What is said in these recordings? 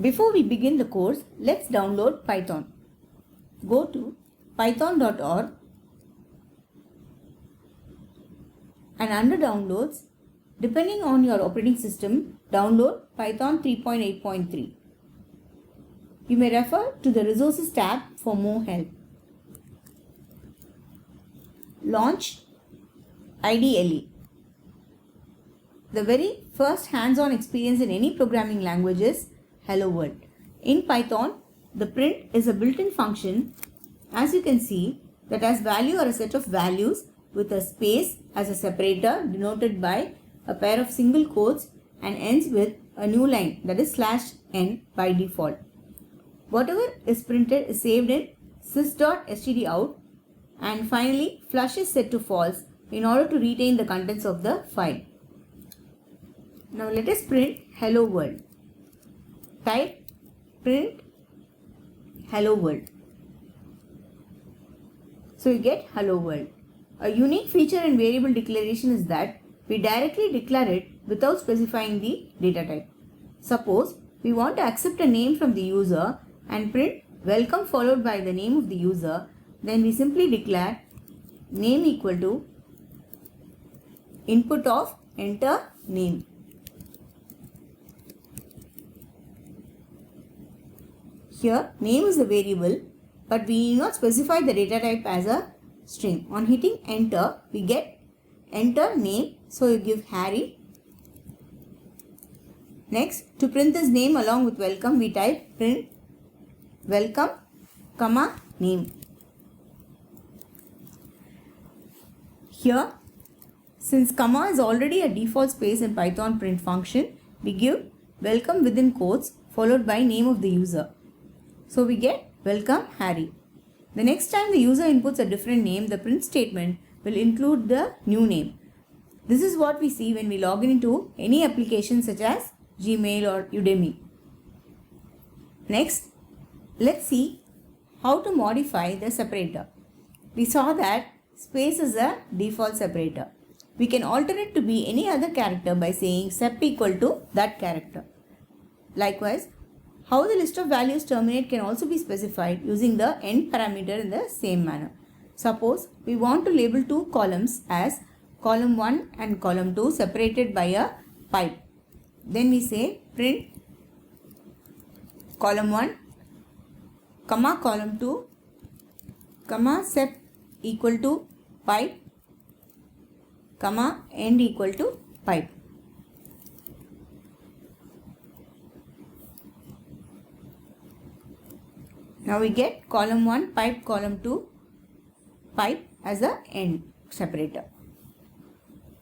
Before we begin the course, let's download Python. Go to python.org and under downloads, depending on your operating system, download Python 3.8.3. You may refer to the resources tab for more help. Launch IDLE. The very first hands-on experience in any programming language is Hello World. In Python, the print is a built-in function, as you can see, that has value or a set of values with a space as a separator denoted by a pair of single quotes and ends with a new line, that is /n by default. Whatever is printed is saved in sys.stdout, and finally flush is set to false in order to retain the contents of the file. Now let us print Hello World. Type print Hello World. So you get Hello World. A unique feature in variable declaration is that we directly declare it without specifying the data type. Suppose we want to accept a name from the user and print welcome followed by the name of the user, then we simply declare name equal to input of enter name. Here name is a variable, but we need not specify the data type as a string. On hitting enter, we get enter name, so you give Harry. Next, to print this name along with welcome, we type print welcome, comma name. Here, since comma is already a default space in Python print function, we give welcome within quotes followed by name of the user. So we get welcome Harry. The next time the user inputs a different name, the print statement will include the new name. This is what we see when we log into any application such as Gmail or Udemy. Next, let's see how to modify the separator. We saw that space is a default separator. We can alter it to be any other character by saying sep equal to that character. Likewise, how the list of values terminate can also be specified using the end parameter in the same manner. Suppose we want to label two columns as column 1 and column 2 separated by a pipe. Then we say print column 1, comma column 2, comma sep equal to pipe, comma end equal to pipe. Now we get column 1 pipe, column 2 pipe as a end separator.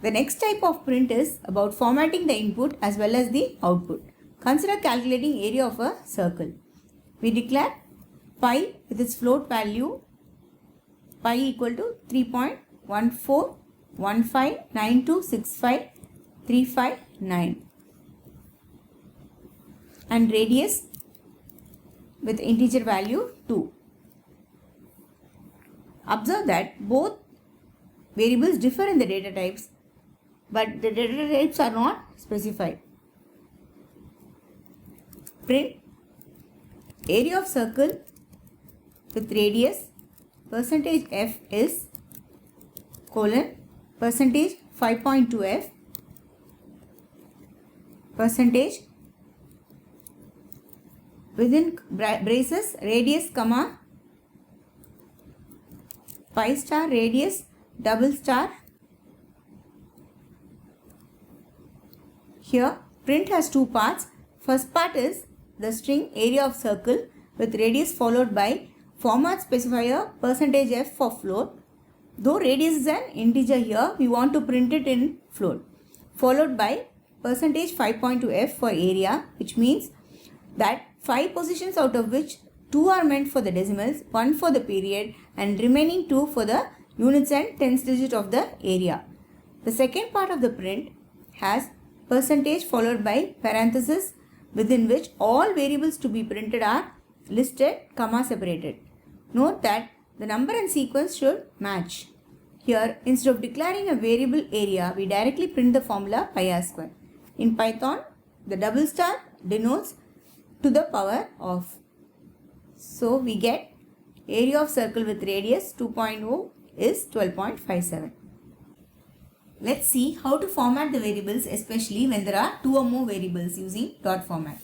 The next type of print is about formatting the input as well as the output. Consider calculating area of a circle. We declare pi with its float value pi equal to 3.14159265,359 and radius with integer value 2. Observe that both variables differ in the data types, but the data types are not specified. Print area of circle with radius %f is colon %5.2f percentage within braces radius comma pi star radius double star. Here print has two parts. First part is the string area of circle with radius followed by format specifier %f for float. Though radius is an integer here, we want to print it in float, followed by %5.2f for area, which means that 5 positions out of which 2 are meant for the decimals, 1 for the period and remaining 2 for the units and tens digit of the area. The second part of the print has percentage followed by parenthesis within which all variables to be printed are listed, comma separated. Note that the number and sequence should match. Here, instead of declaring a variable area, we directly print the formula pi r square. In Python, the double star denotes to the power of. So we get area of circle with radius 2.0 is 12.57. Let's see how to format the variables, especially when there are two or more variables using dot format.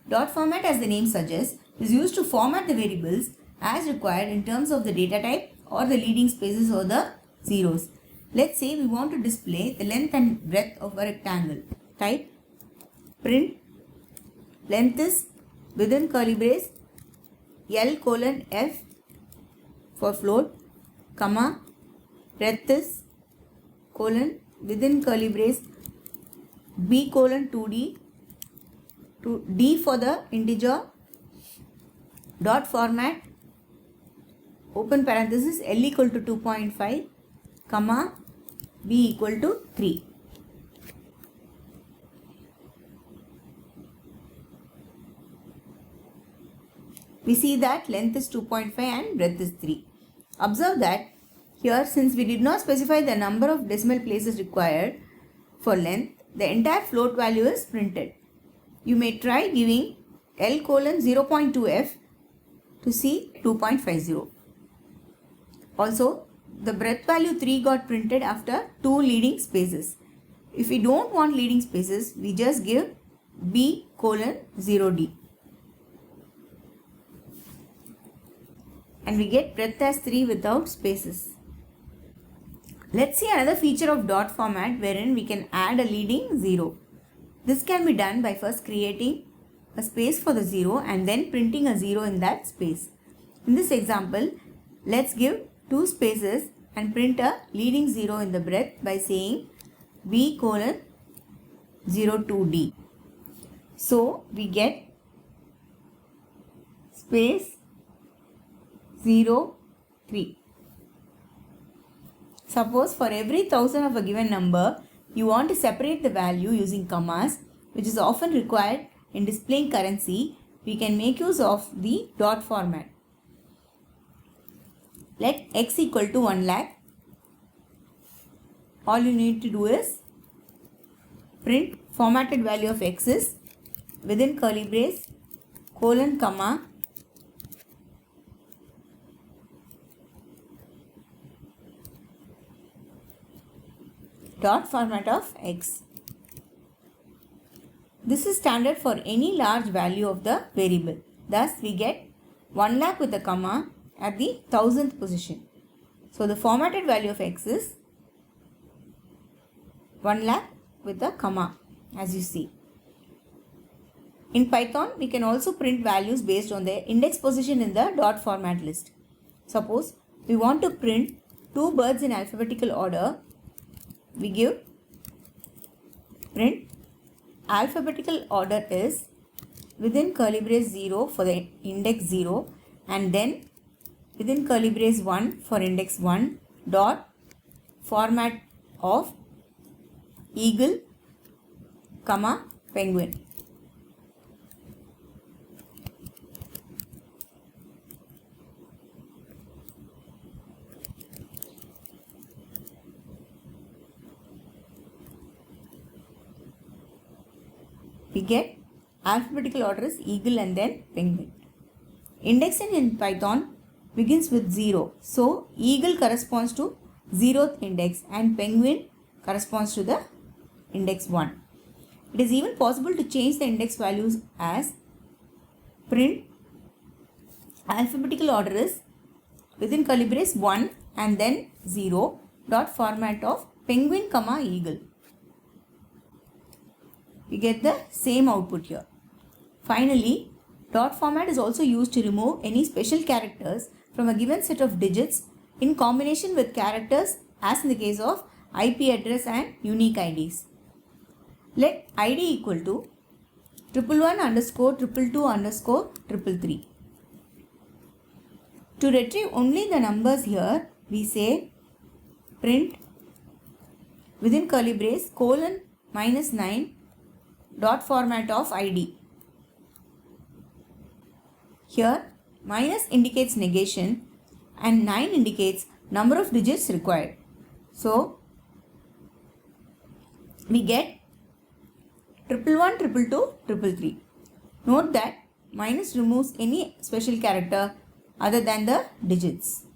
Dot format, as the name suggests, is used to format the variables as required in terms of the data type or the leading spaces or the zeros. Let's say we want to display the length and breadth of a rectangle. Type print length is within curly brace L:(f) for float, comma, breadth is colon within curly brace B:(2D) to D for the integer, dot format, open parenthesis L equal to 2.5, comma, B equal to 3. We see that length is 2.5 and breadth is 3. Observe that here, since we did not specify the number of decimal places required for length, the entire float value is printed. You may try giving L:0.2f to see 2.50. Also, the breadth value 3 got printed after 2 leading spaces. If we don't want leading spaces, we just give B:0D. And we get breadth as 3 without spaces. Let's see another feature of dot format wherein we can add a leading 0. This can be done by first creating a space for the 0 and then printing a 0 in that space. In this example, let's give 2 spaces and print a leading 0 in the breadth by saying B:02D. So we get space 0, 3. Suppose for every 1000 of a given number, you want to separate the value using commas, which is often required in displaying currency. We can make use of the dot format. Let x equal to 1 lakh. All you need to do is print formatted value of x is within curly brace colon comma dot format of x. This is standard for any large value of the variable. Thus, we get 1 lakh with a comma at the 1000th position. So, the formatted value of x is 1 lakh with a comma, as you see. In Python, we can also print values based on their index position in the dot format list. Suppose we want to print 2 birds in alphabetical order. We give print alphabetical order is within curly brace 0 for the index 0 and then within curly brace 1 for index 1 dot format of eagle, comma, penguin. We get alphabetical order is eagle and then penguin. Indexing in Python begins with 0. So, eagle corresponds to 0th index and penguin corresponds to the index 1. It is even possible to change the index values as print alphabetical order is within curly brace 1 and then 0 dot format of penguin comma eagle. We get the same output here. Finally, dot format is also used to remove any special characters from a given set of digits in combination with characters as in the case of IP address and unique IDs. Let ID equal to 111_222_333. To retrieve only the numbers here, we say print within curly brace colon -9 dot format of ID. Here minus indicates negation and 9 indicates number of digits required. So we get 111, 222, 333. Note that Minus removes any special character other than the digits.